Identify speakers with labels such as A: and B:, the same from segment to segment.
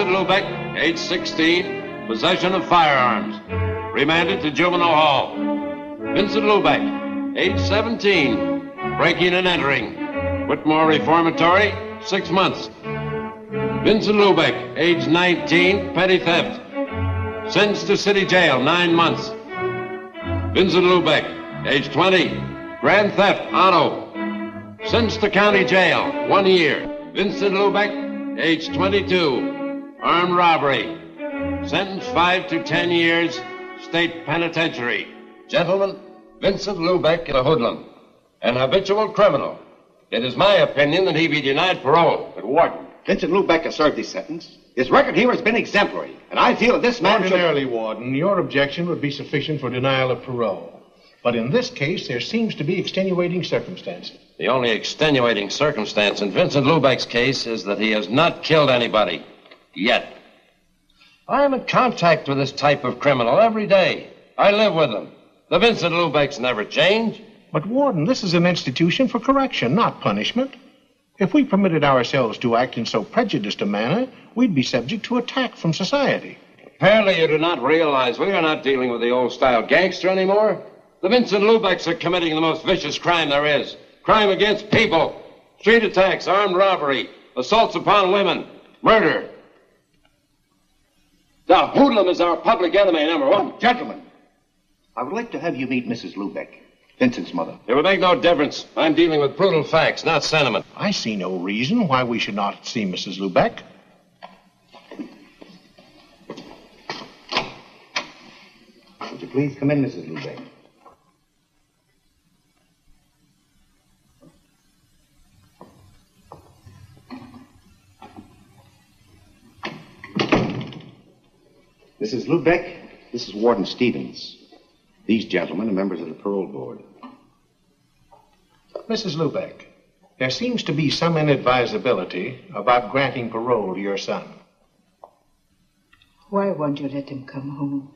A: Vincent Lubeck, age 16, possession of firearms. Remanded to juvenile hall. Vincent Lubeck, age 17, breaking and entering. Whitmore Reformatory, 6 months. Vincent Lubeck, age 19, petty theft. Sentenced to city jail, 9 months. Vincent Lubeck, age 20, grand theft, auto. Sentenced to county jail, 1 year. Vincent Lubeck, age 22, armed robbery. Sentenced 5 to 10 years, state penitentiary. Gentlemen, Vincent Lubeck is a hoodlum, an habitual criminal. It is my opinion that he be denied parole.
B: But, Warden, Vincent Lubeck has served his sentence. His record here has been exemplary, and I feel that this man
C: Ordinarily, Warden, your objection would be sufficient for denial of parole. But in this case, there seems to be extenuating circumstances.
A: The only extenuating circumstance in Vincent Lubeck's case is that he has not killed anybody. Yet. I am in contact with this type of criminal every day. I live with them. The Vincent Lubecks never change.
C: But, Warden, this is an institution for correction, not punishment. If we permitted ourselves to act in so prejudiced a manner, we'd be subject to attack from society.
A: Apparently you do not realize we are not dealing with the old-style gangster anymore. The Vincent Lubecks are committing the most vicious crime there is. Crime against people. Street attacks, armed robbery, assaults upon women, murder. The hoodlum is our public enemy #1.
B: Gentlemen, I would like to have you meet Mrs. Lubeck, Vincent's mother.
A: It would make no difference. I'm dealing with brutal facts, not sentiment.
C: I see no reason why we should not see Mrs. Lubeck.
B: Would you please come in, Mrs. Lubeck? Mrs. Lubeck, this is Warden Stevens. These gentlemen are members of the parole board.
C: Mrs. Lubeck, there seems to be some inadvisability about granting parole to your son.
D: Why won't you let him come home?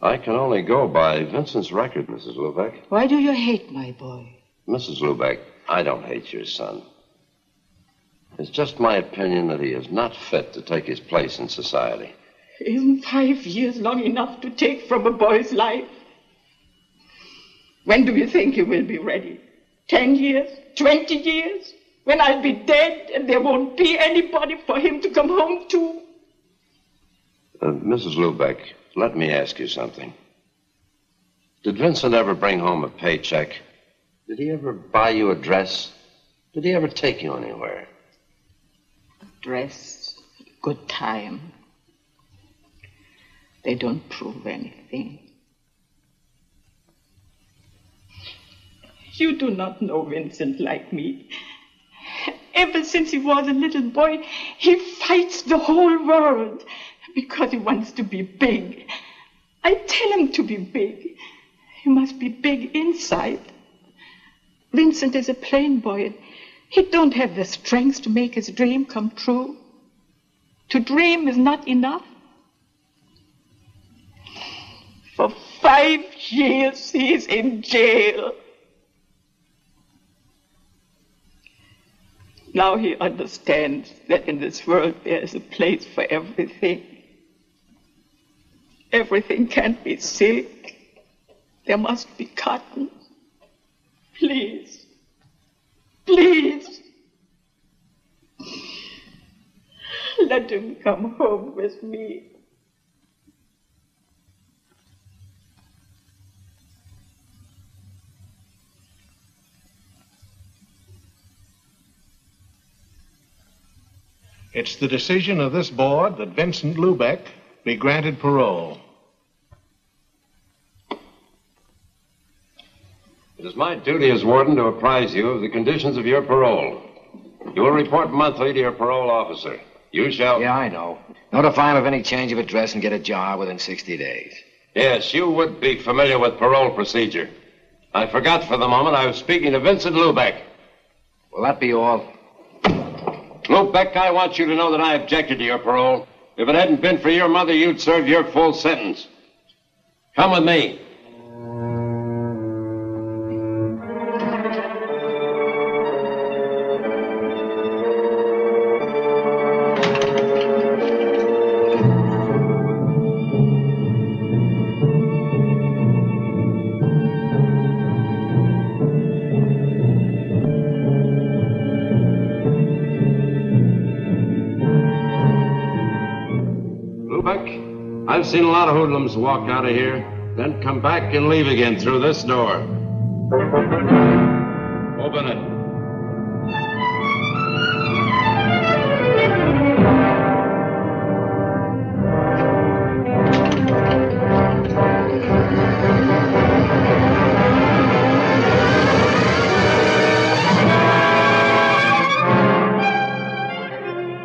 A: I can only go by Vincent's record, Mrs. Lubeck.
D: Why do you hate my boy?
A: Mrs. Lubeck, I don't hate your son. It's just my opinion that he is not fit to take his place in society.
D: Isn't 5 years long enough to take from a boy's life? When do you think he will be ready? 10 years? 20 years? When I'll be dead and there won't be anybody for him to come home to?
A: Mrs. Lubeck, let me ask you something. Did Vincent ever bring home a paycheck? Did he ever buy you a dress? Did he ever take you anywhere?
D: Dress, good time. They don't prove anything. You do not know Vincent like me. Ever since he was a little boy, he fights the whole world because he wants to be big. I tell him to be big. He must be big inside. Vincent is a plain boy. He don't have the strength to make his dream come true. To dream is not enough. For 5 years he's in jail. Now he understands that in this world there is a place for everything. Everything can't be silk. There must be cotton. Please. Please. Let him come home with me.
C: It's the decision of this board that Vincent Lubeck be granted parole.
A: It is my duty as warden to apprise you of the conditions of your parole. You will report monthly to your parole officer. You shall...
E: Yeah, I know. Notify him of any change of address and get a job within 60 days.
A: Yes, you would be familiar with parole procedure. I forgot for the moment I was speaking to Vincent Lubeck.
E: Will that be all?
A: Lubeck, I want you to know that I objected to your parole. If it hadn't been for your mother, you'd serve your full sentence. Come with me. I've seen a lot of hoodlums walk out of here, then come back and leave again through this door. Open it.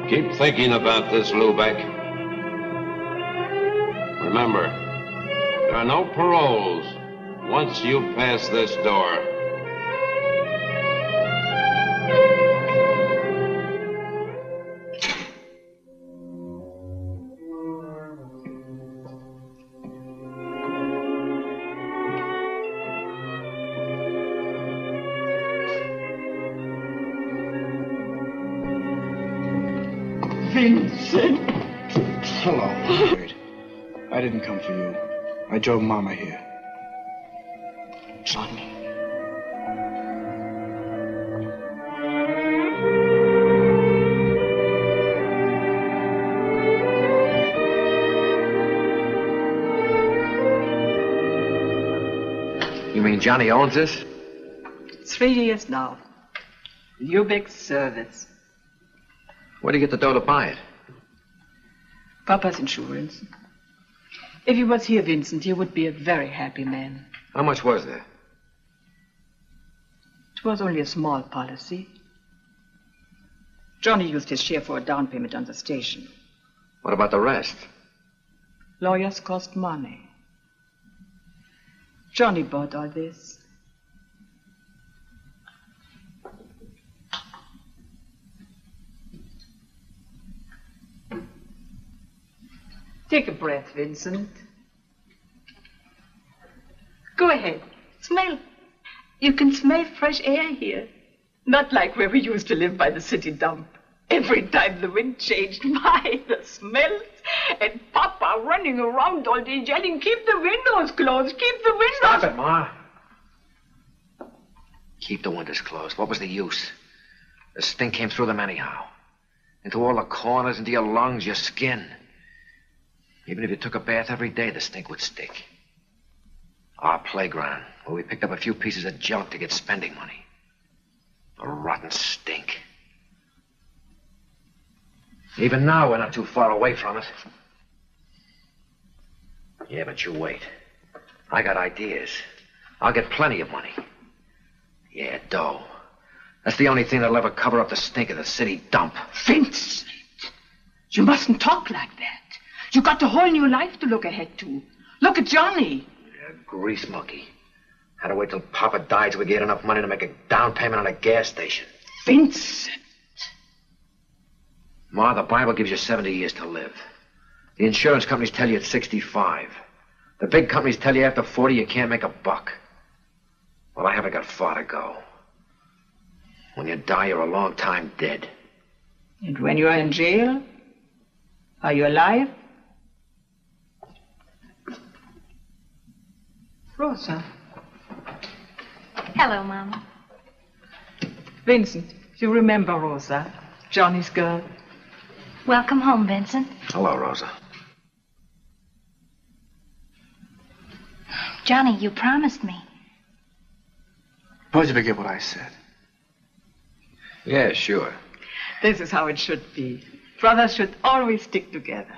A: Keep thinking about this, Lubeck. Remember, there are no paroles once you pass this door.
D: Vincent.
F: Hello, Margaret. I didn't come for you. I drove Mama here.
C: Johnny.
E: You mean Johnny owns this?
G: 3 years now. Lubeck's service.
E: Where do you get the dough to buy it?
G: Papa's insurance. If he was here, Vincent, he would be a very happy man.
E: How much was there?
G: It was only a small policy. Johnny used his share for a down payment on the station.
E: What about the rest?
G: Lawyers cost money. Johnny bought all this. Take a breath, Vincent. Go ahead. Smell. You can smell fresh air here. Not like where we used to live by the city dump. Every time the wind changed, my, the smells. And Papa running around all day yelling, keep the windows closed, keep the windows...
E: Stop it, Ma. Keep the windows closed. What was the use? The stink came through them anyhow. Into all the corners, into your lungs, your skin. Even if you took a bath every day, the stink would stick. Our playground, where we picked up a few pieces of junk to get spending money. A rotten stink. Even now, we're not too far away from it. Yeah, but you wait. I got ideas. I'll get plenty of money. Yeah, dough. That's the only thing that'll ever cover up the stink of the city dump.
G: Vincent, you mustn't talk like that. You got a whole new life to look ahead to. Look at Johnny.
E: Yeah, grease monkey. Had to wait till Papa died so we get enough money to make a down payment on a gas station.
G: Vincent.
E: Ma, the Bible gives you 70 years to live. The insurance companies tell you it's 65. The big companies tell you after 40 you can't make a buck. Well, I haven't got far to go. When you die, you're a long time dead.
G: And when you are in jail, are you alive? Rosa.
H: Hello, Mama.
G: Vincent, you remember Rosa, Johnny's girl?
H: Welcome home, Vincent.
E: Hello, Rosa.
H: Johnny, you promised me.
F: Suppose you forget what I said.
E: Yeah, sure.
G: This is how it should be. Brothers should always stick together.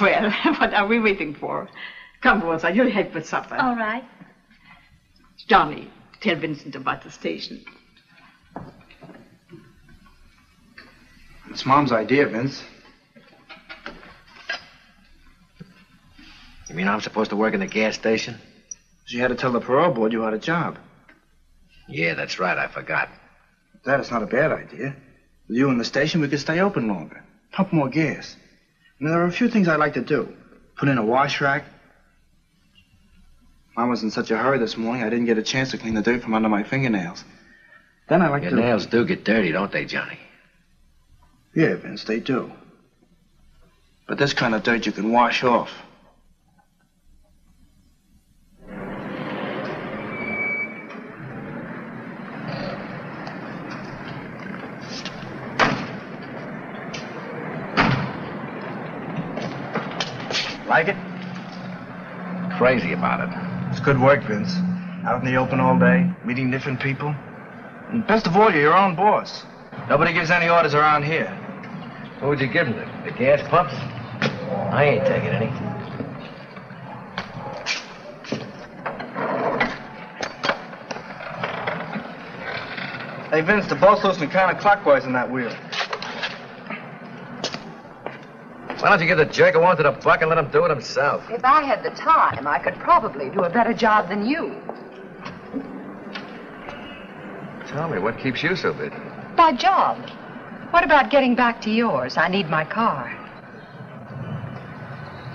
G: Well, what are we waiting for? Come, Rosa, you'll help with supper.
H: All right.
G: Johnny, tell Vincent about the station.
F: It's Mom's idea, Vince.
E: You mean I'm supposed to work in the gas station?
F: She had to tell the parole board you had a job.
E: Yeah, that's right. I forgot.
F: That is not a bad idea. With you in the station, we could stay open longer. Pump more gas. And there are a few things I'd like to do. Put in a wash rack. Mom was in such a hurry this morning, I didn't get a chance to clean the dirt from under my fingernails. Then I like
E: Your
F: to...
E: nails do get dirty, don't they, Johnny?
F: Yeah, Vince, they do. But this kind of dirt you can wash off. Like it?
E: Crazy about it.
F: It's good work, Vince. Out in the open all day, meeting different people. And best of all, you're your own boss. Nobody gives any orders around here.
E: What would you give him? The gas pumps? I ain't taking any.
F: Hey, Vince, the boat's loosening counterclockwise in that wheel.
E: Why don't you give the jerk a one to the buck and let him do it himself?
I: If I had the time, I could probably do a better job than you.
E: Tell me, what keeps you so busy?
I: My job. What about getting back to yours? I need my car.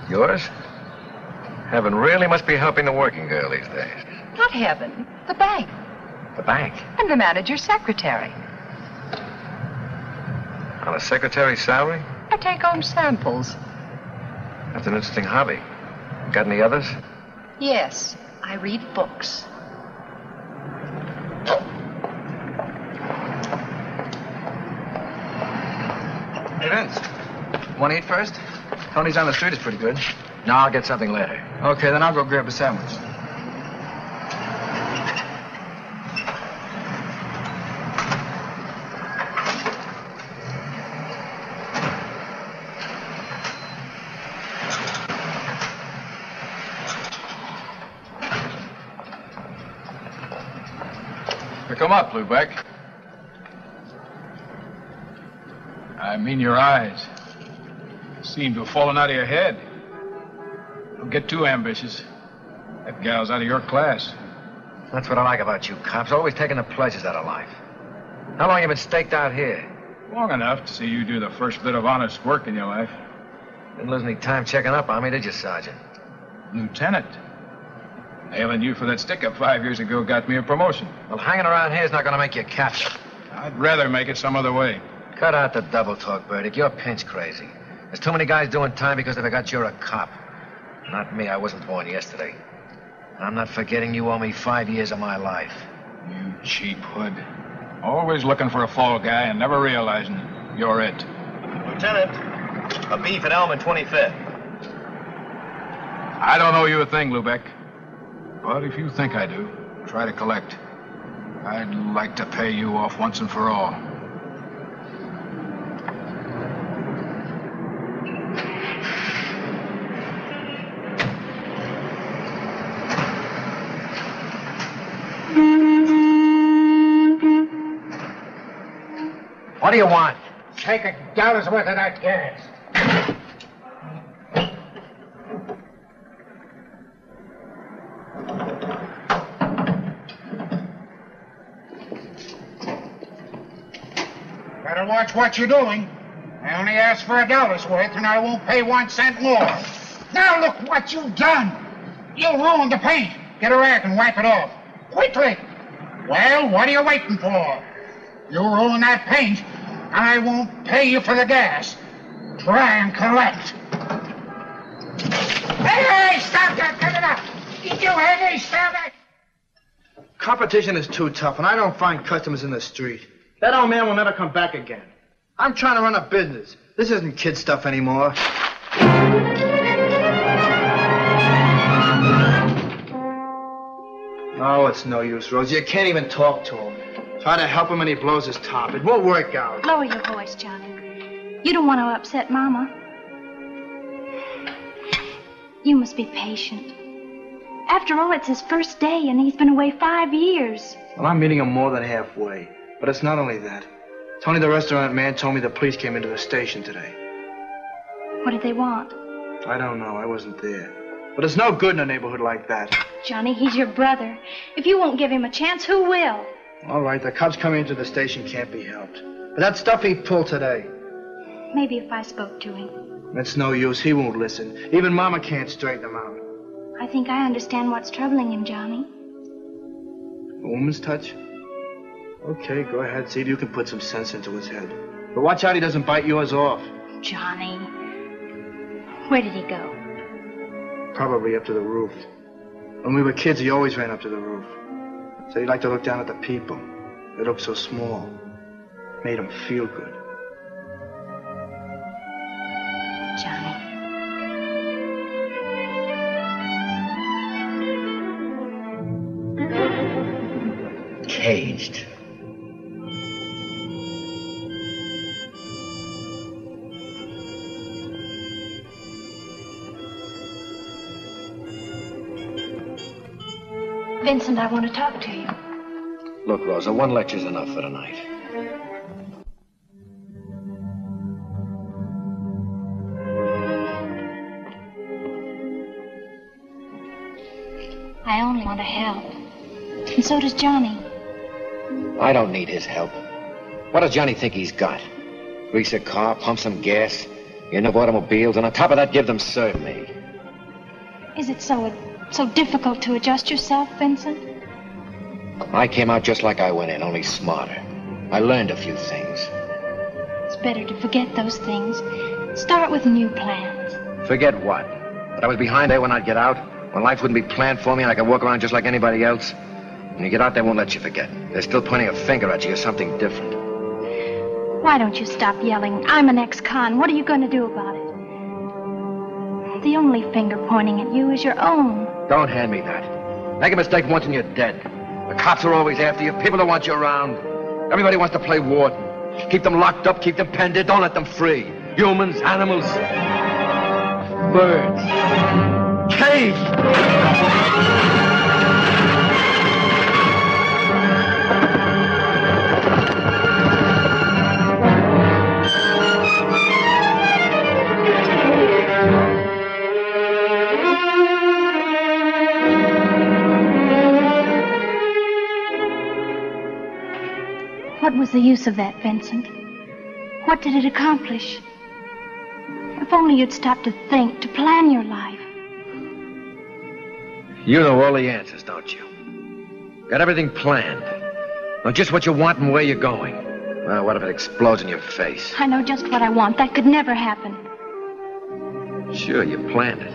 E: Yours? Heaven really must be helping the working girl these days.
I: Not heaven. The bank.
E: The bank?
I: And the manager's secretary.
E: On a secretary's salary?
I: I take home samples.
E: That's an interesting hobby. Got any others?
I: Yes, I read books.
F: Hey, Vince. Want to eat first? Tony's on the street is pretty good.
E: No, I'll get something later.
F: Okay, then I'll go grab a sandwich.
J: Come up, Lubeck. I mean your eyes. Seem to have fallen out of your head. Don't get too ambitious. That gal's out of your class.
E: That's what I like about you cops, always taking the pleasures out of life. How long you been staked out here?
J: Long enough to see you do the first bit of honest work in your life.
E: Didn't lose any time checking up on me, did you, Sergeant?
J: Lieutenant. Nailing you for that stick-up 5 years ago got me a promotion.
E: Well, hanging around here is not going to make you a captain.
J: I'd rather make it some other way.
E: Cut out the double talk, Burdick. You're pinch crazy. There's too many guys doing time because they forgot you're a cop. Not me. I wasn't born yesterday. I'm not forgetting you owe me 5 years of my life.
J: You cheap hood. Always looking for a fall guy and never realizing you're it.
K: Lieutenant, a beef at Elm and 25th.
J: I don't owe you a thing, Lubeck. But if you think I do, try to collect. I'd like to pay you off once and for all.
E: What do you want?
C: Take $1 worth of that gas. Better watch what you're doing. I only asked for $1's worth, and I won't pay 1 cent more. Now look what you've done. You ruined the paint. Get a rag and wipe it off. Quickly. Well, what are you waiting for? You ruin that paint, and I won't pay you for the gas. Try and collect. Hey, stop that! Get it up! You hear me? Stop it!
F: Competition is too tough, and I don't find customers in the street. That old man will never come back again. I'm trying to run a business. This isn't kid stuff anymore. Oh, it's no use, Rosie. You can't even talk to him. Try to help him and he blows his top. It won't work out.
H: Lower your voice, Johnny. You don't want to upset Mama. You must be patient. After all, it's his first day, and he's been away 5 years.
F: Well, I'm meeting him more than halfway. But it's not only that. Tony, the restaurant man, told me the police came into the station today.
H: What did they want?
F: I don't know. I wasn't there. But it's no good in a neighborhood like that.
H: Johnny, he's your brother. If you won't give him a chance, who will?
F: All right, the cops coming into the station can't be helped. But that stuff he pulled today.
H: Maybe if I spoke to him.
F: It's no use. He won't listen. Even Mama can't straighten him out.
H: I think I understand what's troubling him, Johnny.
F: A woman's touch? Okay, go ahead. See if you can put some sense into his head. But watch out he doesn't bite yours off.
H: Johnny. Where did he go?
F: Probably up to the roof. When we were kids, he always ran up to the roof. Said he liked to look down at the people. They looked so small. Made him feel good.
H: Johnny.
E: caged.
H: Vincent, I want to talk to you.
E: Look, Rosa, one lecture's enough for tonight.
H: I only want to help. And so does Johnny.
E: I don't need his help. What does Johnny think he's got? Grease a car, pump some gas, get enough automobiles, and on top of that, give them serve me.
H: Is it so difficult to adjust yourself, Vincent?
E: I came out just like I went in, only smarter. I learned a few things.
H: It's better to forget those things. Start with new plans.
E: Forget what? That I was behind there when I'd get out? When life wouldn't be planned for me and I could walk around just like anybody else? When you get out, they won't let you forget. They're still pointing a finger at you or something different.
H: Why don't you stop yelling? I'm an ex-con. What are you going to do about it? The only finger pointing at you is your own.
E: Don't hand me that. Make a mistake once and you're dead. The cops are always after you. People don't want you around. Everybody wants to play warden. Keep them locked up, keep them penned in. Don't let them free. Humans, animals, birds. Caged!
H: What was the use of that, Vincent? What did it accomplish? If only you'd stop to think, to plan your life.
E: You know all the answers, don't you? Got everything planned. Know just what you want and where you're going. Well, what if it explodes in your face?
H: I know just what I want. That could never happen.
E: Sure, you planned it.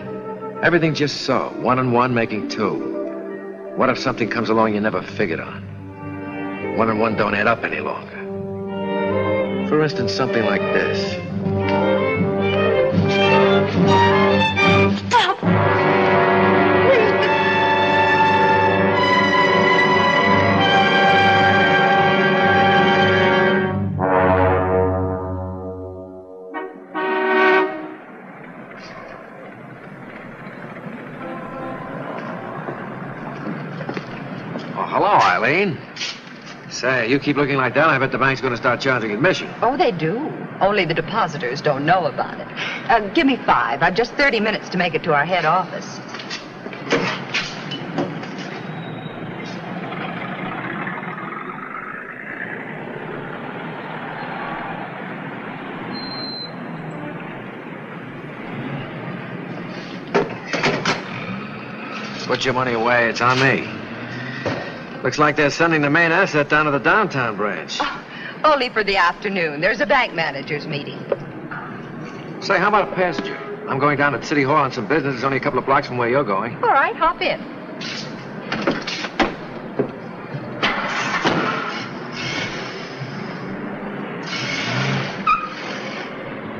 E: Everything just so. 1 and 1 making 2. What if something comes along you never figured on? 1 and 1 don't add up any longer. For instance, something like this.
H: Stop!
E: Oh, hello, Eileen. Say, you keep looking like that, I bet the bank's going to start charging admission.
I: Oh, they do. Only the depositors don't know about it. Give me 5. I've just 30 minutes to make it to our head office.
E: Put your money away, it's on me. Looks like they're sending the main asset down to the downtown branch.
I: Oh, only for the afternoon. There's a bank managers meeting.
E: Say, how about a passenger? I'm going down to City Hall on some business. It's only a couple of blocks from where you're going.
I: All right, hop in.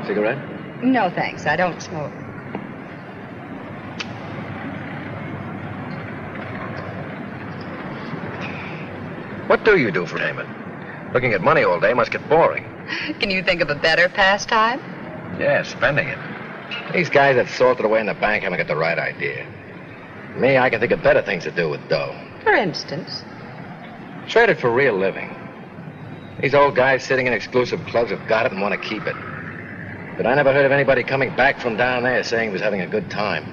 E: Cigarette?
I: No, thanks. I don't smoke.
E: What do you do for payment? Looking at money all day must get boring.
I: Can you think of a better pastime?
E: Yeah, spending it. These guys that salted away in the bank haven't got the right idea. Me, I can think of better things to do with dough.
I: For instance?
E: Trade it for real living. These old guys sitting in exclusive clubs have got it and want to keep it. But I never heard of anybody coming back from down there saying he was having a good time.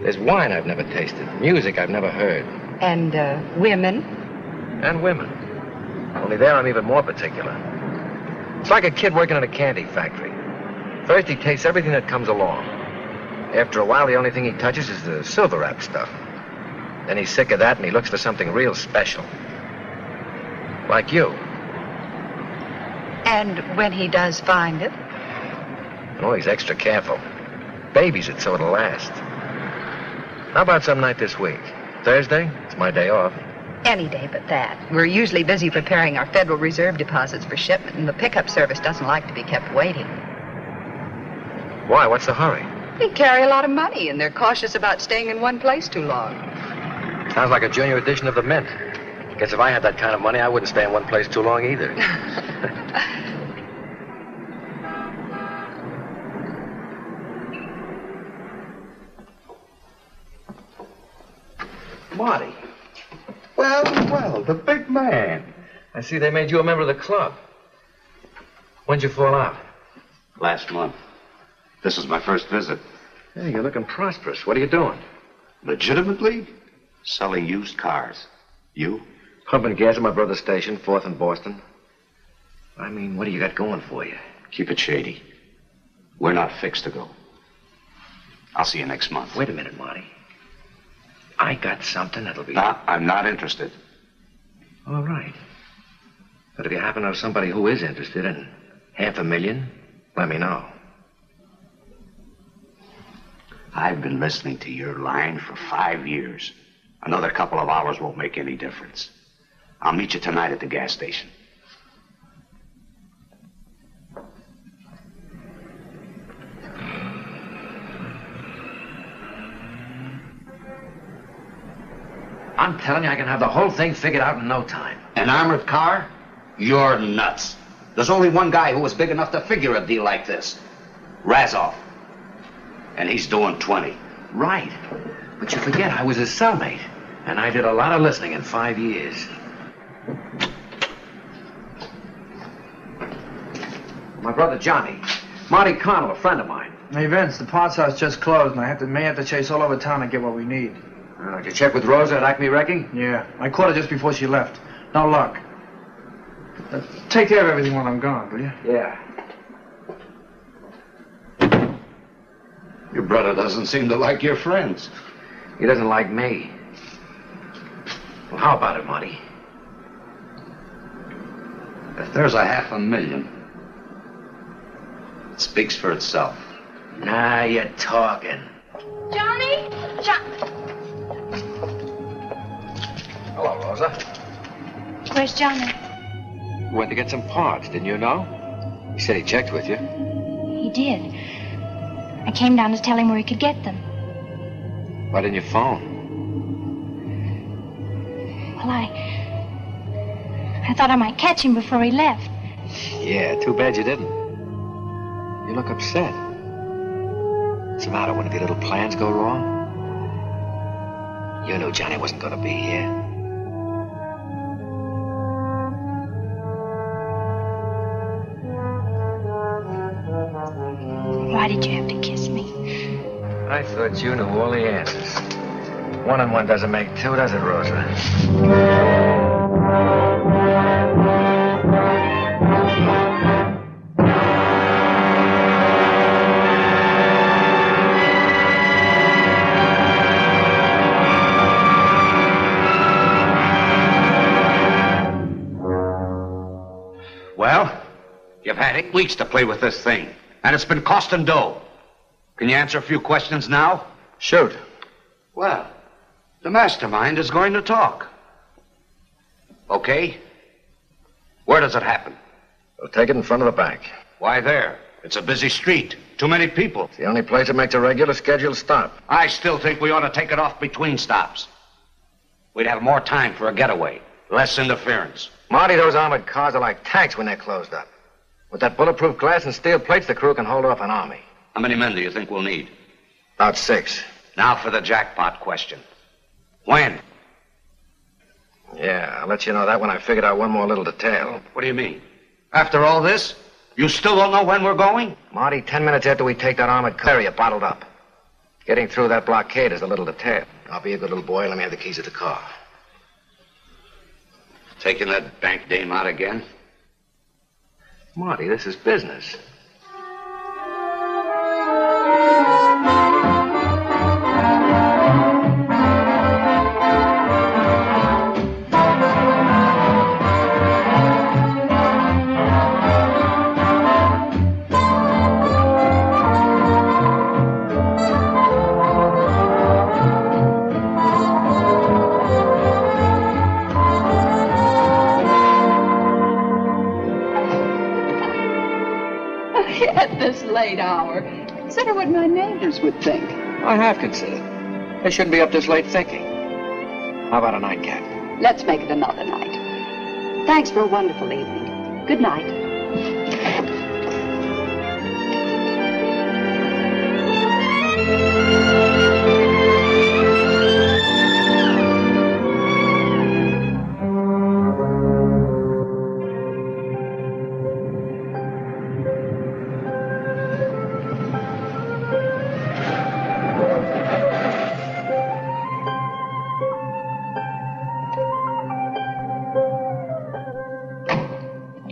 E: There's wine I've never tasted, music I've never heard.
I: And, women?
E: And women. Only there I'm even more particular. It's like a kid working in a candy factory. First he tastes everything that comes along. After a while, the only thing he touches is the silver wrap stuff. Then he's sick of that and he looks for something real special. Like you.
I: And when he does find it?
E: Oh, he's extra careful. Babies it so it'll last. How about some night this week? Thursday? It's my day off.
I: Any day but that. We're usually busy preparing our Federal Reserve deposits for shipment, and the pickup service doesn't like to be kept waiting.
E: Why? What's the hurry?
I: They carry a lot of money, and they're cautious about staying in one place too long.
E: Sounds like a junior edition of the Mint. Guess if I had that kind of money, I wouldn't stay in one place too long either. Marty. Well, the big man. I see they made you a member of the club. When'd you fall out?
B: Last month. This is my first visit.
E: Hey, you're looking prosperous. What are you doing?
B: Legitimately? Selling used cars. You?
E: Pumping gas at my brother's station, 4th and Boston. I mean, what do you got going for you?
B: Keep it shady. We're not fixed to go. I'll see you next month.
E: Wait a minute, Marty. I got something that'll be...
B: No, I'm not interested.
E: All right. But if you happen to know somebody who is interested in $500,000, let me know.
B: I've been listening to your line for 5 years. Another couple of hours won't make any difference. I'll meet you tonight at the gas station.
E: I'm telling you, I can have the whole thing figured out in no time.
B: An armored car? You're nuts. There's only one guy who was big enough to figure a deal like this. Razov. And he's doing 20.
E: Right. But you forget I was his cellmate. And I did a lot of listening in 5 years. My brother Johnny. Marty Connell, a friend of mine.
F: Hey, Vince, the parts house just closed, and I may have to chase all over town to get what we need.
E: Did you check with Rosa at Acme Wrecking?
F: Yeah, I caught her just before she left. No luck. Take care of everything while I'm gone, will you?
E: Yeah.
B: Your brother doesn't seem to like your friends.
E: He doesn't like me. Well, how about it, Marty?
B: If there's $500,000, it speaks for itself.
E: Now you're talking.
H: Johnny?
E: Hello, Rosa.
H: Where's Johnny?
E: Went to get some parts, didn't you know? He said he checked with you.
H: He did. I came down to tell him where he could get them.
E: Why didn't you phone?
H: Well, I thought I might catch him before he left.
E: Yeah, too bad you didn't. You look upset. What's the matter? One of your little plans go wrong? You knew Johnny wasn't going to be here.
H: Why did you have to kiss me?
E: I thought you knew all the answers. 1 and 1 doesn't make 2, does it, Rosa?
B: Well, you've had 8 weeks to play with this thing, and it's been costing dough. Can you answer a few questions now?
E: Shoot.
B: Well, the mastermind is going to talk. Okay? Where does it happen?
E: We'll take it in front of the bank.
B: Why there? It's a busy street. Too many people.
E: It's the only place that makes a regular scheduled stop.
B: I still think we ought to take it off between stops. We'd have more time for a getaway. Less interference.
E: Marty, those armored cars are like tanks when they're closed up. With that bulletproof glass and steel plates, the crew can hold off an army.
B: How many men do you think we'll need?
E: About 6.
B: Now for the jackpot question. When?
E: Yeah, I'll let you know that when I figured out one more little detail.
B: What do you mean? After all this, you still don't know when we're going?
E: Marty, 10 minutes after we take that armored car, you're bottled up. Getting through that blockade is a little detail. I'll be a good little boy and let me have the keys of the car.
B: Taking that bank dame out again?
E: Marty, this is business.
G: At this late hour, consider what my neighbors would think.
E: I have considered. They shouldn't be up this late thinking. How about a nightcap?
I: Let's make it another night. Thanks for a wonderful evening. Good night.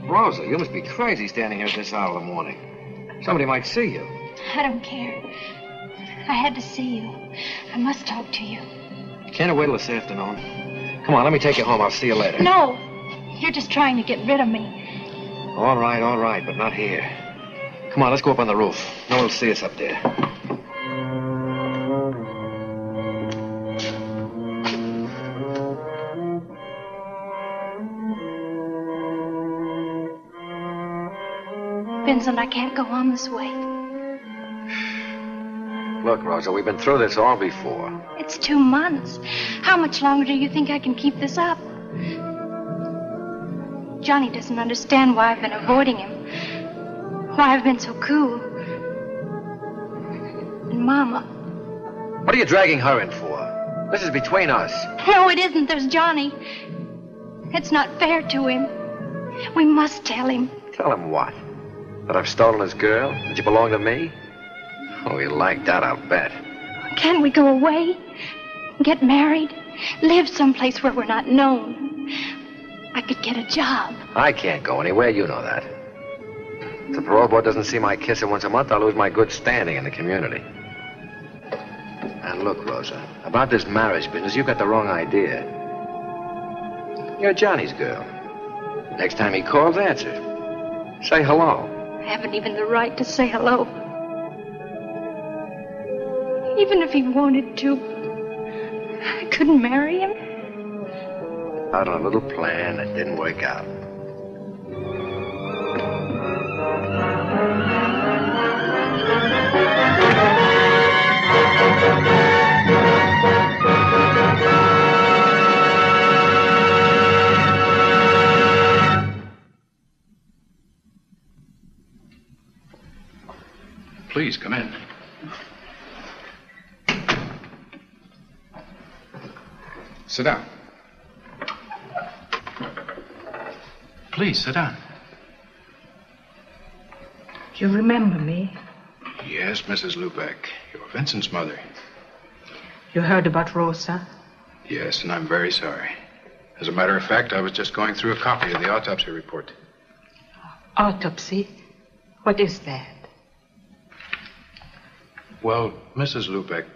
E: Rosa, you must be crazy standing here at this hour of the morning. Somebody might see you.
H: I don't care. I had to see you. I must talk to you.
E: Can't I wait till this afternoon? Come on, let me take you home. I'll see you later.
H: No. You're just trying to get rid of me.
E: All right, but not here. Come on, let's go up on the roof. No one will see us up there.
H: Vincent, I can't go on this way.
E: Look, Rosa, we've been through this all before.
H: It's 2 months. How much longer do you think I can keep this up? Johnny doesn't understand why I've been avoiding him. Why I've been so cool. And Mama.
E: What are you dragging her in for? This is between us.
H: No, it isn't. There's Johnny. It's not fair to him. We must tell him.
E: Tell him what? That I've stolen his girl? That you belong to me? Oh, he'll like that, I'll bet.
H: Can't we go away? Get married? Live someplace where we're not known? I could get a job.
E: I can't go anywhere, you know that. If the parole board doesn't see my kisser once a month, I'll lose my good standing in the community. And look, Rosa, about this marriage business, you've got the wrong idea. You're Johnny's girl. Next time he calls, answer. Say hello.
H: I haven't even the right to say hello. Even if he wanted to, I couldn't marry him.
E: Out on a little plan that didn't work out.
J: Please, come in. Sit down. Please, sit down.
L: You remember me?
J: Yes, Mrs. Lubeck. You're Vincent's mother.
L: You heard about Rosa?
J: Yes, and I'm very sorry. As a matter of fact, I was just going through a copy of the autopsy report.
L: Autopsy? What is that?
J: Well, Mrs. Lubeck,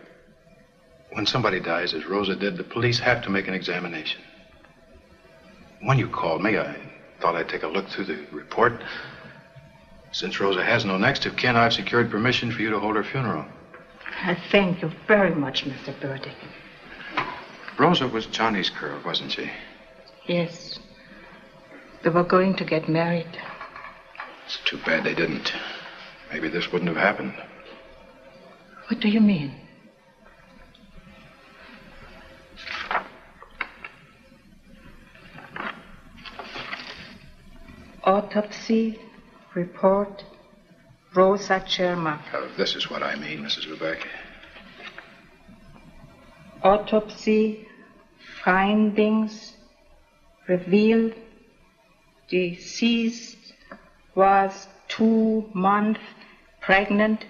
J: when somebody dies, as Rosa did, the police have to make an examination. When you called me, I thought I'd take a look through the report. Since Rosa has no next of kin, I've secured permission for you to hold her funeral.
L: I thank you very much, Mr. Birdie.
J: Rosa was Johnny's girl, wasn't she?
L: Yes. They were going to get married.
J: It's too bad they didn't. Maybe this wouldn't have happened.
L: What do you mean? Autopsy report, Rosa Cherma.
J: This is what I mean, Mrs. Lubeck.
L: Autopsy findings revealed deceased was 2 months pregnant.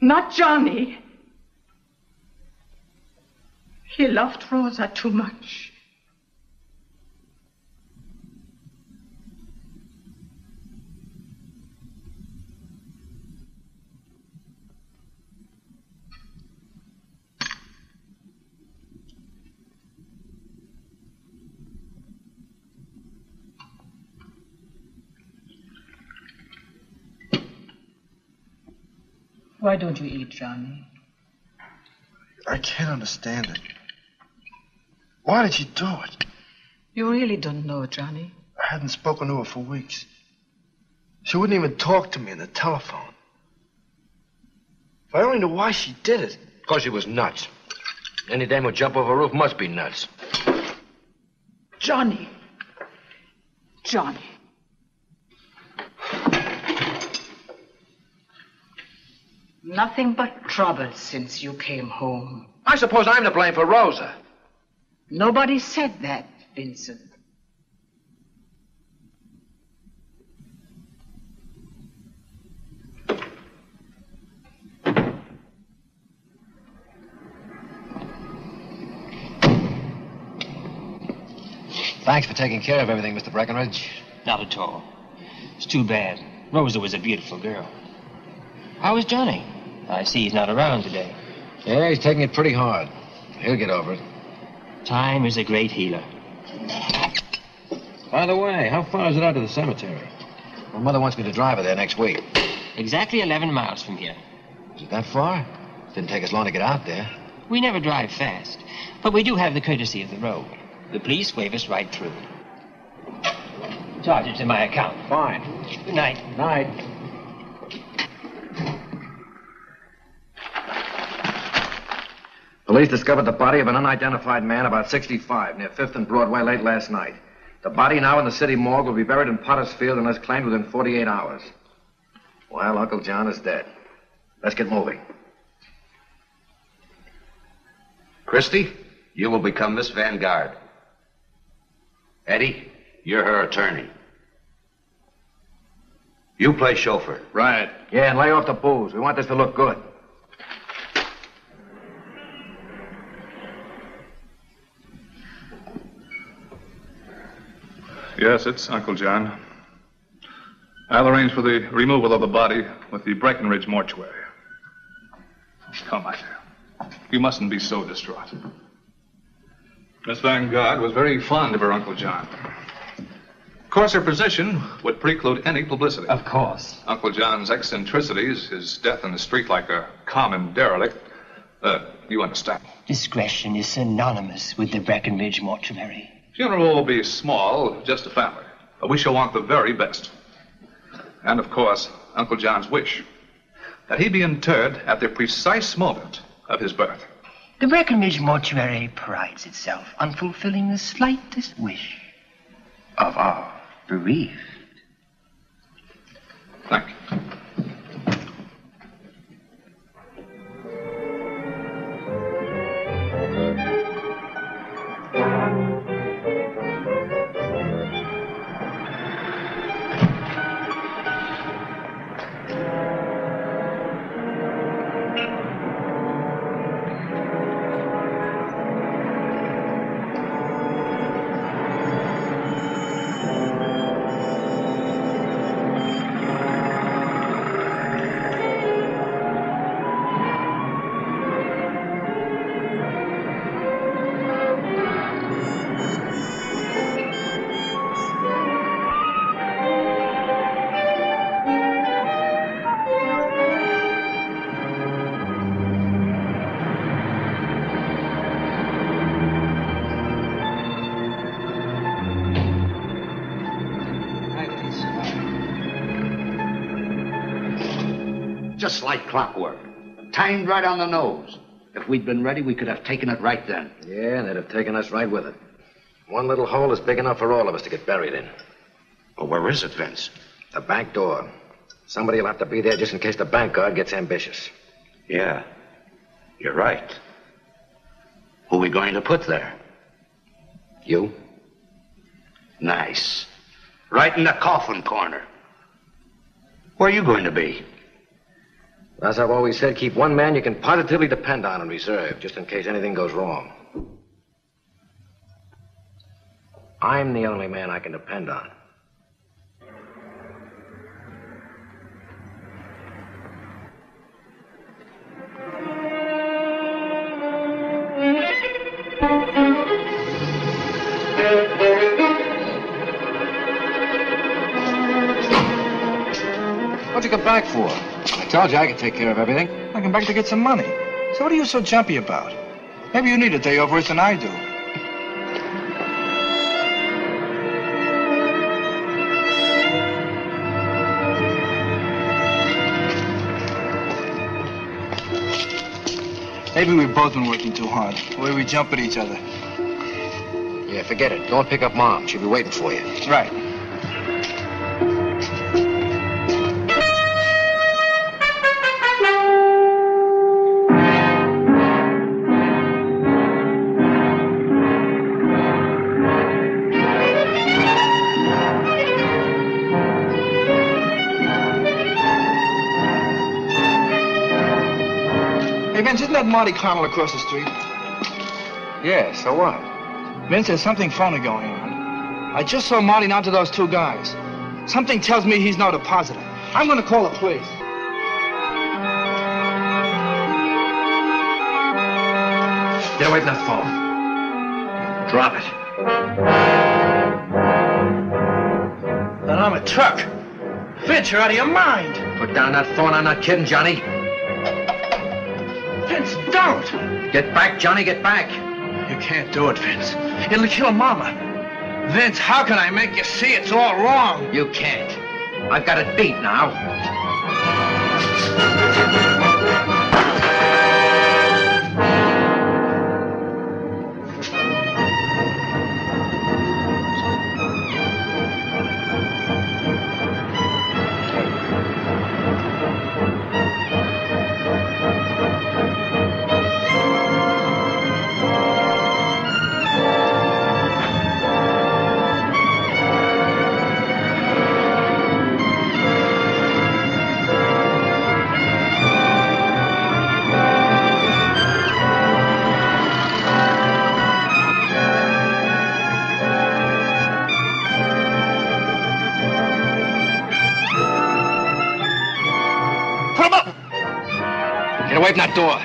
D: Not Johnny. He loved Rosa too much.
L: Why don't you eat, Johnny?
F: I can't understand it. Why did she do it?
L: You really don't know, Johnny.
F: I hadn't spoken to her for weeks. She wouldn't even talk to me on the telephone. If I only knew why she did it.
E: Because she was nuts. Any dame who jump over a roof must be nuts.
G: Johnny. Johnny. Nothing but trouble since you came home.
E: I suppose I'm to blame for Rosa.
G: Nobody said that, Vincent.
E: Thanks for taking care of everything, Mr. Breckenridge.
M: Not at all. It's too bad. Rosa was a beautiful girl. How is Johnny? I see he's not around today.
E: Yeah, he's taking it pretty hard. He'll get over it.
M: Time is a great healer.
E: By the way, how far is it out to the cemetery? My mother wants me to drive her there next week.
M: Exactly 11 miles from here.
E: Is it that far? Didn't take us long to get out there.
M: We never drive fast, but we do have the courtesy of the road. The police wave us right through. Charge it to my account.
E: Fine.
M: Good night.
E: Night. Police discovered the body of an unidentified man about 65 near 5th and Broadway late last night. The body now in the city morgue will be buried in Potter's Field unless claimed within 48 hours. Well, Uncle John is dead. Let's get moving.
B: Christie, you will become Miss Vanguard. Eddie, you're her attorney. You play chauffeur.
J: Right.
E: Yeah, and lay off the booze. We want this to look good.
N: Yes, it's Uncle John. I'll arrange for the removal of the body with the Breckenridge mortuary. Come, my dear. You mustn't be so distraught. Miss Vanguard was very fond of her Uncle John. Of course, her position would preclude any publicity.
M: Of course.
N: Uncle John's eccentricities, his death in the street like a common derelict, you understand.
M: Discretion is synonymous with the Breckenridge mortuary.
N: Funeral will be small, just a family. But we shall want the very best. And, of course, Uncle John's wish that he be interred at the precise moment of his birth.
M: The Breckenridge mortuary prides itself on fulfilling the slightest wish of our bereaved.
N: Thank you.
B: Just like clockwork. Timed right on the nose. If we'd been ready, we could have taken it right then.
E: Yeah, and they'd have taken us right with it. One little hole is big enough for all of us to get buried in.
B: Well, where is it, Vince?
E: The back door. Somebody will have to be there just in case the bank guard gets ambitious.
B: Yeah, you're right. Who are we going to put there?
E: You?
B: Nice. Right in the coffin corner. Where are you going to be?
E: As I've always said, keep one man you can positively depend on in reserve, just in case anything goes wrong. I'm the only man I can depend on. What'd you come back for? I told you I could take care of everything.
F: I come back to get some money. So what are you so jumpy about? Maybe you need a day off worse than I do. Maybe we've both been working too hard. The way we jump at each other.
E: Yeah, forget it. Go and pick up Mom. She'll be waiting for you.
F: Right. Hey, Vince, isn't that Marty Connell across the street?
E: Yeah, so what?
F: Vince, there's something phony going on. I just saw Marty down to those two guys. Something tells me he's no depositor. I'm going to call the police.
E: Get away from that phone. Drop it.
F: Then I'm a truck. Vince, you're out of your mind.
E: Put down that phone. I'm not kidding, Johnny.
F: Vince, don't.
E: Get back, Johnny, get back.
F: You can't do it, Vince. It'll kill Mama. Vince, how can I make you see it's all wrong?
E: You can't. I've got it beat now. Get away from that door.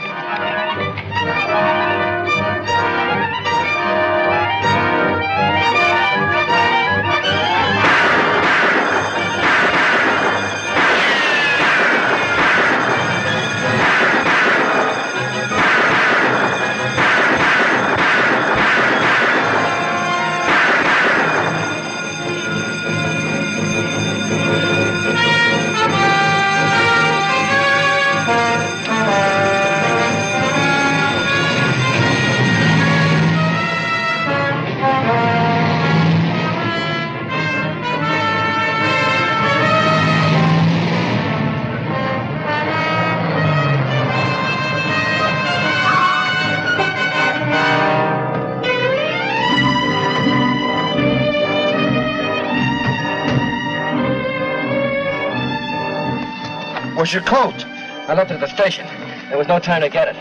E: Where's your coat? I left it at the station. There was no time to get it.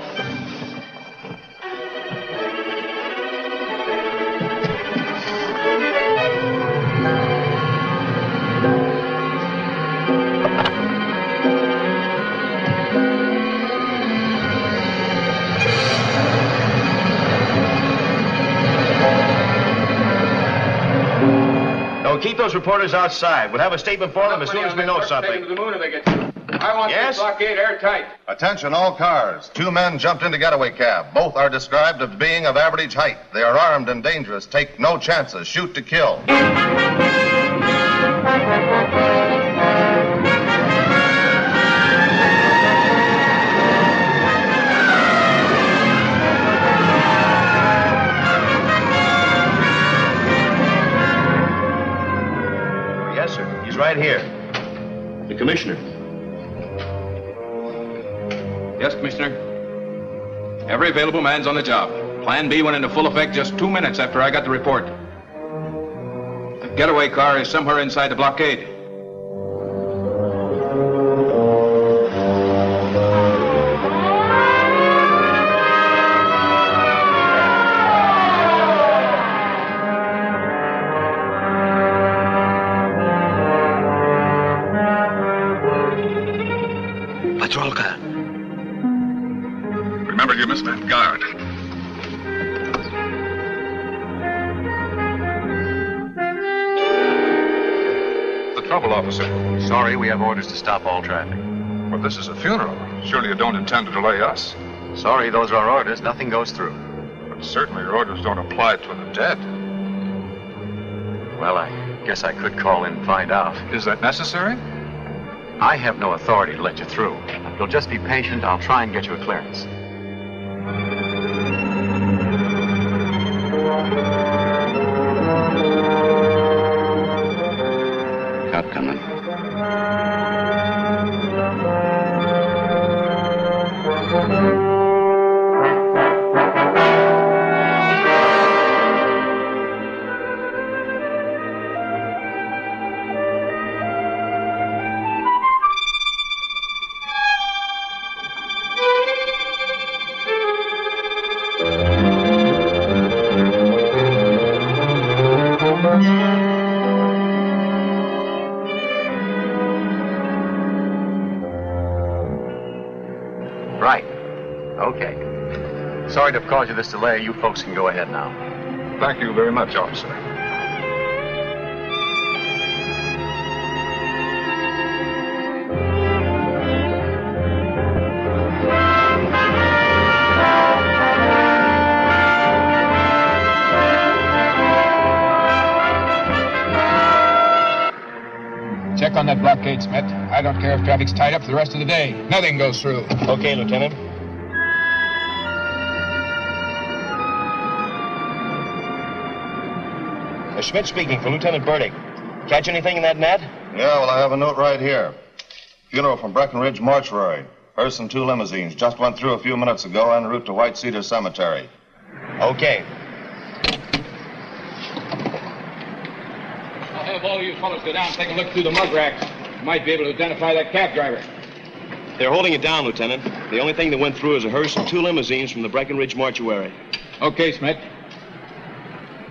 K: No, keep those reporters outside. We'll have a statement for them as soon as we know something.
O: I want
K: Yes?
O: this blockade airtight.
P: Attention all cars. 2 men jumped into getaway cab. Both are described as being of average height. They are armed and dangerous. Take no chances. Shoot to kill.
K: Yes, sir. He's right here. The commissioner.
N: Yes, Commissioner. Every available man's on the job. Plan B went into full effect just 2 minutes after I got the report. The getaway car is somewhere inside the blockade.
E: Patrol car.
N: Remember, you missed that guard. The trouble, officer?
Q: Sorry, we have orders to stop all traffic.
N: Well, this is a funeral. Surely you don't intend to delay us.
Q: Sorry, those are our orders. Nothing goes through.
N: But certainly your orders don't apply to the dead.
Q: Well, I guess I could call in and find out.
N: Is that necessary?
Q: I have no authority to let you through. If you'll just be patient, I'll try and get you a clearance.
B: Cop coming.
Q: Right. Okay. Sorry to have caused you this delay. You folks can go ahead now.
N: Thank you very much, officer.
O: Check on that blockade, Smith. I don't care if traffic's tied up for the rest of the day. Nothing goes through.
K: Okay, Lieutenant. Schmidt speaking for Lieutenant Burdick. Catch anything in that net?
P: Yeah, well, I have a note right here. Funeral from Breckenridge Mortuary. Hearse and 2 limousines. Just went through a few minutes ago en route to White Cedar Cemetery.
K: Okay.
O: I'll have all you fellows go down and take a look through the mug racks. You might be able to identify that cab driver.
K: They're holding it down, Lieutenant. The only thing that went through is a hearse and 2 limousines from the Breckenridge Mortuary.
O: Okay, Smith.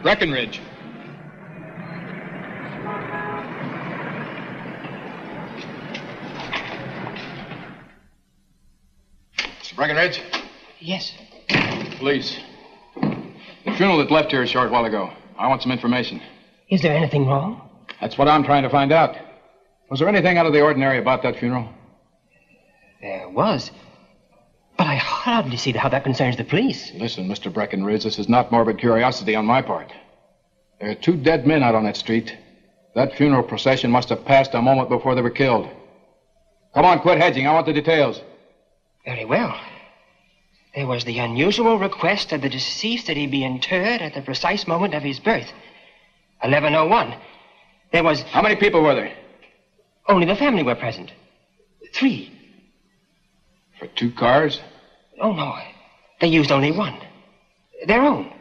O: Breckenridge. Mr. Breckenridge?
M: Yes.
O: Police. The funeral that left here a short while ago. I want some information.
M: Is there anything wrong?
O: That's what I'm trying to find out. Was there anything out of the ordinary about that funeral?
M: There was. But I hardly see how that concerns the police.
O: Listen, Mr. Breckenridge, this is not morbid curiosity on my part. There are 2 dead men out on that street. That funeral procession must have passed a moment before they were killed. Come on, quit hedging. I want the details.
M: Very well. There was the unusual request of the deceased that he be interred at the precise moment of his birth. 11:01. There was...
O: How many people were there?
M: Only the family were present. 3.
O: For 2 cars?
M: Oh, no. They used only 1. Their own.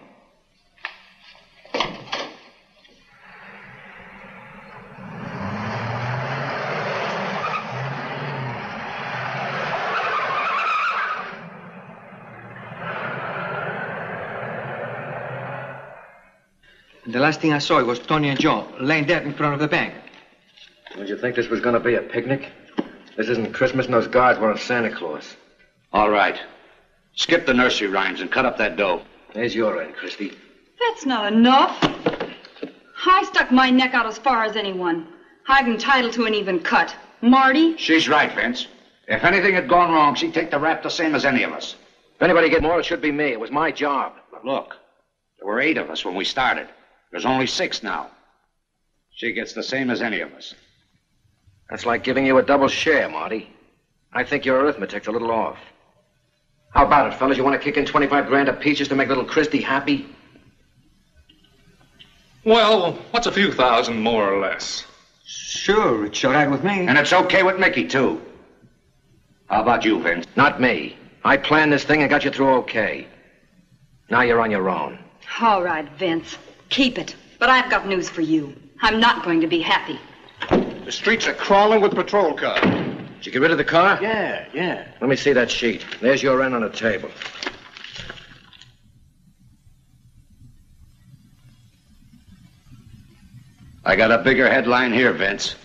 R: The last thing I saw was Tony and Joe laying dead in front of the bank.
E: Did you think this was going to be a picnic? This isn't Christmas and those guards weren't Santa Claus.
B: All right. Skip the nursery rhymes and cut up that dough.
E: There's your end, Christy.
S: That's not enough. I stuck my neck out as far as anyone. I'm entitled to an even cut. Marty?
B: She's right, Vince. If anything had gone wrong, she'd take the rap the same as any of us.
E: If anybody get more, it should be me. It was my job.
B: But look, there were 8 of us when we started. There's only 6 now. She gets the same as any of us.
E: That's like giving you a double share, Marty. I think your arithmetic's a little off. How about it, fellas? You want to kick in 25 grand of peaches to make little Christy happy?
N: Well, what's a few thousand more or less?
R: Sure, it's all right with me.
B: And it's okay with Mickey, too. How about you, Vince?
E: Not me. I planned this thing and got you through okay. Now you're on your own.
S: All right, Vince. Keep it. But I've got news for you. I'm not going to be happy.
N: The streets are crawling with patrol cars.
E: Did you get rid of the car?
N: Yeah.
E: Let me see that sheet. There's your end on the table.
B: I got a bigger headline here, Vince.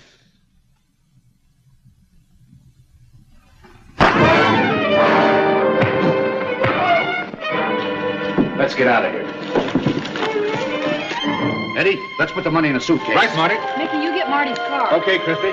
B: Let's get out of here. Eddie, let's put the money in a suitcase.
O: Right, Marty.
S: Mickey, you get Marty's car.
O: Okay, Christy.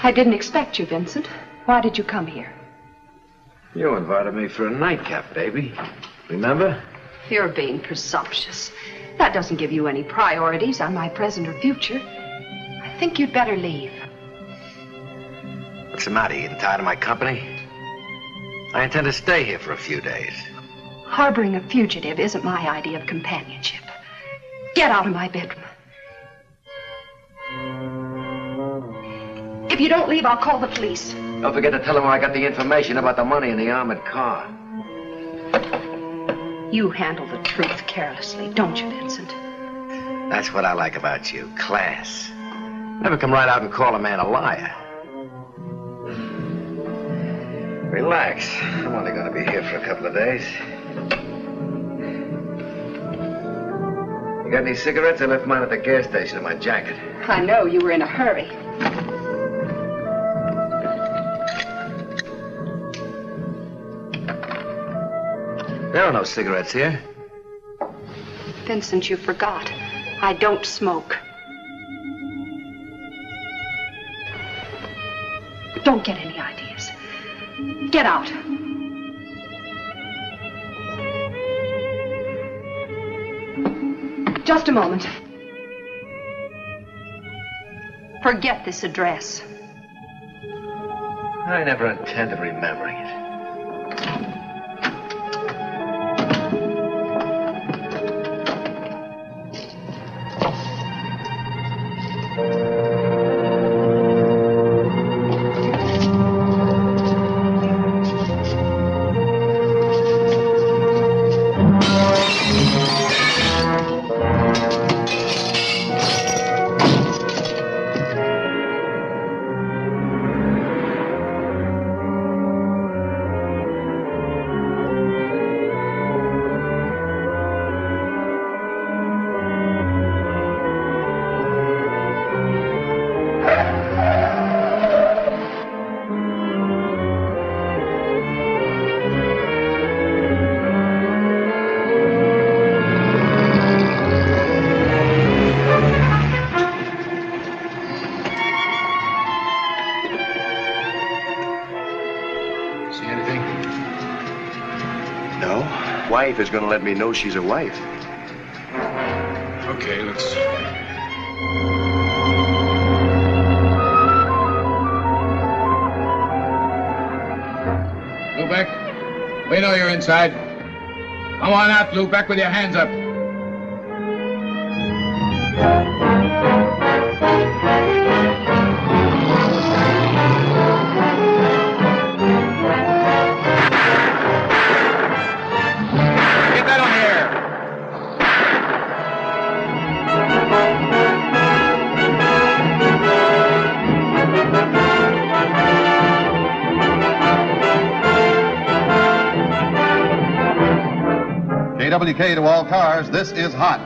I: I didn't expect you, Vincent. Why did you come here?
E: You invited me for a nightcap, baby. Remember?
I: You're being presumptuous. That doesn't give you any priorities on my present or future. I think you'd better leave.
E: What's the matter? You getting tired of my company? I intend to stay here for a few days.
I: Harboring a fugitive isn't my idea of companionship. Get out of my bedroom. If you don't leave, I'll call the police.
E: Don't forget to tell them where I got the information about the money in the armored car.
I: You handle the truth carelessly, don't you, Vincent?
E: That's what I like about you, class. Never come right out and call a man a liar. Relax. I'm only going to be here for a couple of days. You got any cigarettes? I left mine at the gas station in my jacket.
I: I know you were in a hurry.
E: There are no cigarettes here.
I: Vincent, you forgot. I don't smoke. Don't get any ideas. Get out. Just a moment. Forget this address.
E: I never intended remembering it.
K: Wife is going to let me know she's a wife.
O: Okay, let's... Lubeck, we know you're inside. Come on out, Lubeck, with your hands up.
P: KWK to all cars, this is hot.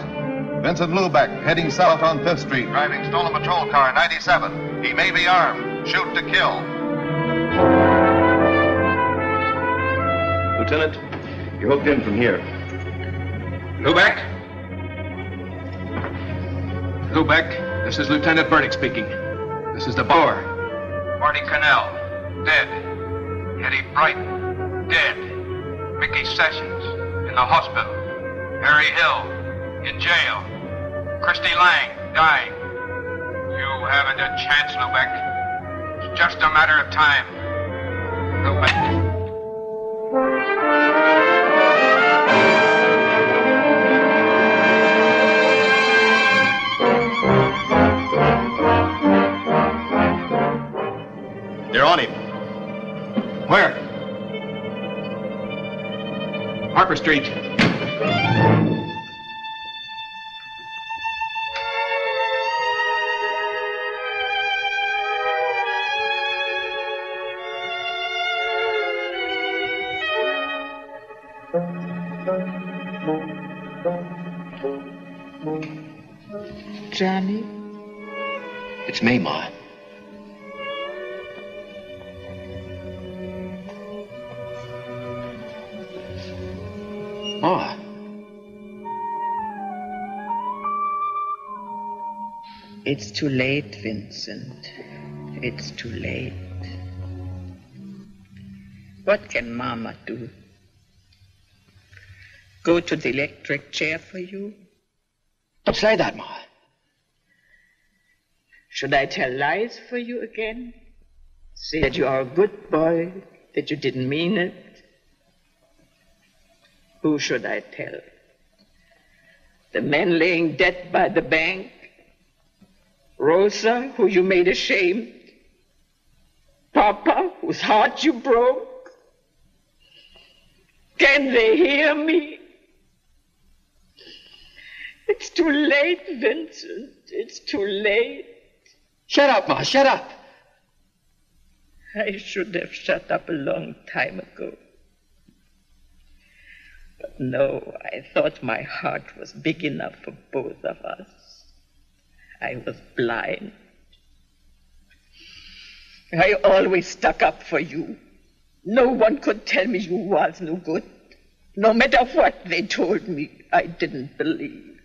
P: Vincent Lubeck heading south on 5th Street, driving stolen patrol car 97. He may be armed. Shoot to kill.
K: Lieutenant, you're hooked in from here.
O: Lubeck? Lubeck, this is Lieutenant Burdick speaking. This is the bar.
F: Marty Cannell, dead. Eddie Brighton, dead. Mickey Sessions, in the hospital. Harry Hill, in jail. Christy Lang, dying. You haven't a chance, Lubeck. It's just a matter of time. Lubeck.
K: They're on him.
O: Where? Harper Street.
L: Johnny?
E: It's me, Ma. Ma.
L: It's too late, Vincent. It's too late. What can Mama do? Go to the electric chair for you?
M: Don't say that, Ma.
L: Should I tell lies for you again? Say that you are a good boy, that you didn't mean it? Who should I tell? The man laying dead by the bank? Rosa, who you made ashamed? Papa, whose heart you broke? Can they hear me? It's too late, Vincent. It's too late.
M: Shut up, Ma, shut up.
L: I should have shut up a long time ago. But no, I thought my heart was big enough for both of us. I was blind. I always stuck up for you. No one could tell me you was no good. No matter what they told me, I didn't believe.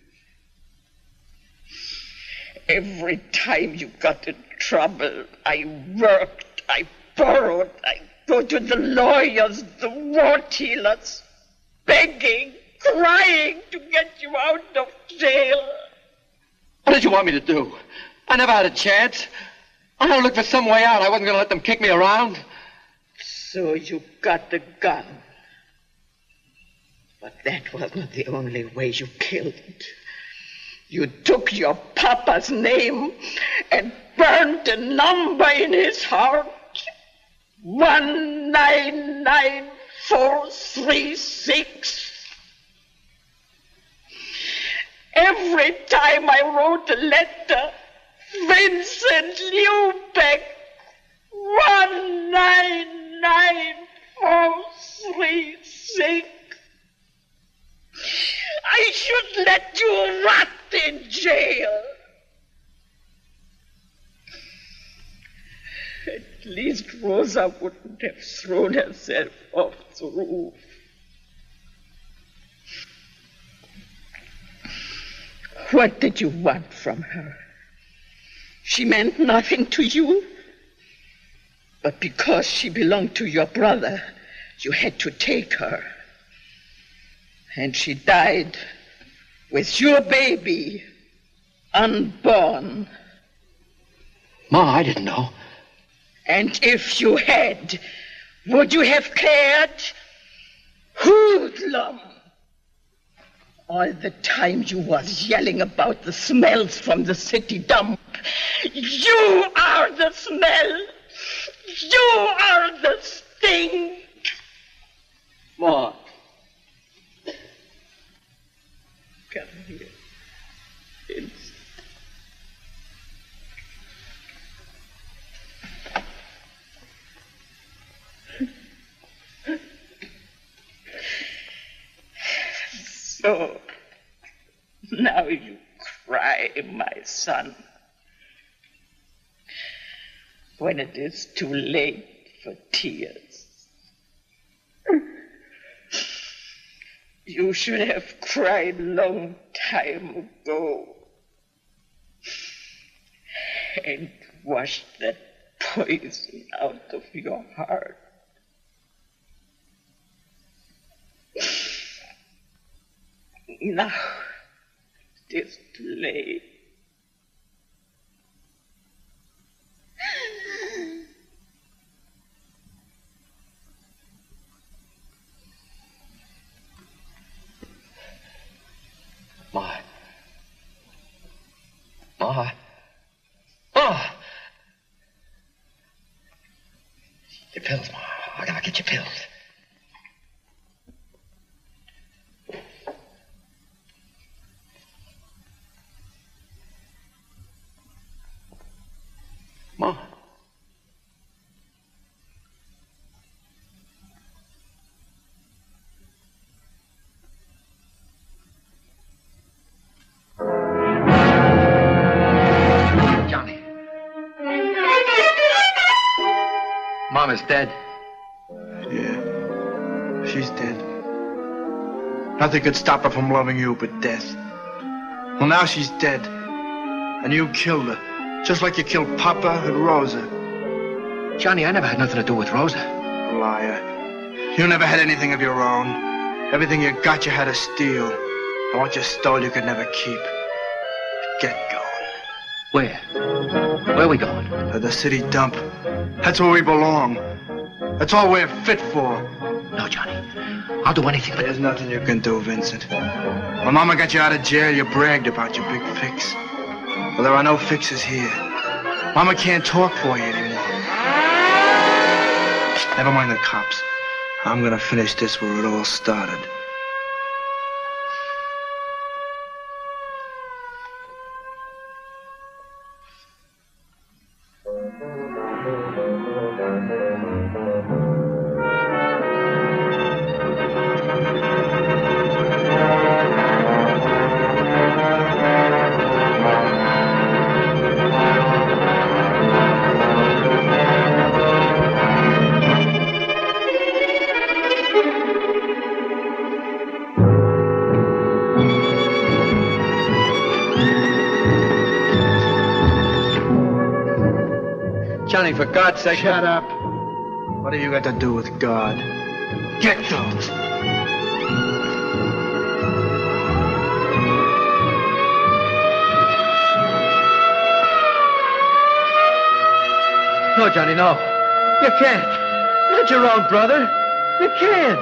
L: Every time you got in trouble, I worked, I borrowed, I go to the lawyers, the wart healers, begging, crying to get you out of jail.
M: What did you want me to do? I never had a chance. I had to look for some way out. I wasn't going to let them kick me around.
L: So you got a gun. But that wasn't the only way you killed. You took your papa's name and burned a number in his heart. 199436. Every time I wrote a letter, Vincent Lubeck, 199436. I should let you rot in jail. At least Rosa wouldn't have thrown herself off the roof. What did you want from her? She meant nothing to you. But because she belonged to your brother, you had to take her. And she died with your baby, unborn.
M: Ma, I didn't know.
L: And if you had, would you have cared? Hoodlum! All the time you was yelling about the smells from the city dump. You are the smell. You are the stink.
M: Ma.
L: Come here. So, now you cry, my son, when it is too late for tears. You should have cried a long time ago and washed that poison out of your heart. Now it is too late.
M: Ma. Ma. Ma! Your pills, Ma. I gotta get your pills. Ma. Johnny. Mom is dead.
R: Yeah, she's dead. Nothing could stop her from loving you but death. Well, now she's dead. And you killed her. Just like you killed Papa and Rosa.
E: Johnny, I never had nothing to do with Rosa.
R: Liar. You never had anything of your own. Everything you got, you had to steal. And what you stole, you could never keep. Get going.
E: Where? Where are we going?
R: To the city dump. That's where we belong. That's all we're fit for.
E: No, Johnny. I'll do anything but...
R: There's nothing you can do, Vincent. When Mama got you out of jail, you bragged about your big fix. Well, there are no fixes here. Mama can't talk for you anymore. Never mind the cops. I'm gonna finish this where it all started.
E: Johnny, for God's sake...
R: Shut up. What have you got to do with God? Get those.
E: No, Johnny, no. You can't. Not your own brother. You can't.